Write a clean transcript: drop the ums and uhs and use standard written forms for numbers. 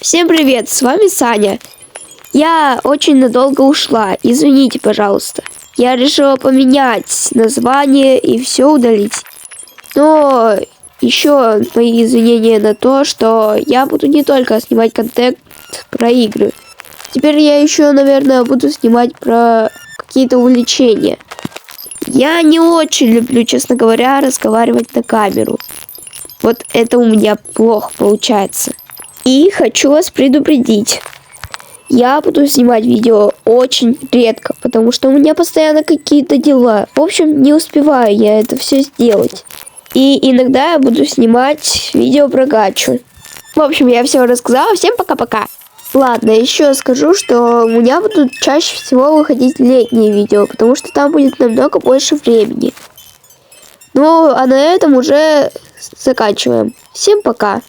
Всем привет, с вами Саня. Я очень надолго ушла, извините, пожалуйста. Я решила поменять название и все удалить. Но еще мои извинения на то, что я буду не только снимать контент про игры. Теперь я еще, наверное, буду снимать про какие-то увлечения. Я не очень люблю, честно говоря, разговаривать на камеру. Вот это у меня плохо получается. И хочу вас предупредить. Я буду снимать видео очень редко, потому что у меня постоянно какие-то дела. В общем, не успеваю я это все сделать. И иногда я буду снимать видео про гачу. В общем, я все рассказала. Всем пока-пока. Ладно, еще скажу, что у меня будут чаще всего выходить летние видео, потому что там будет намного больше времени. Ну, а на этом уже заканчиваем. Всем пока.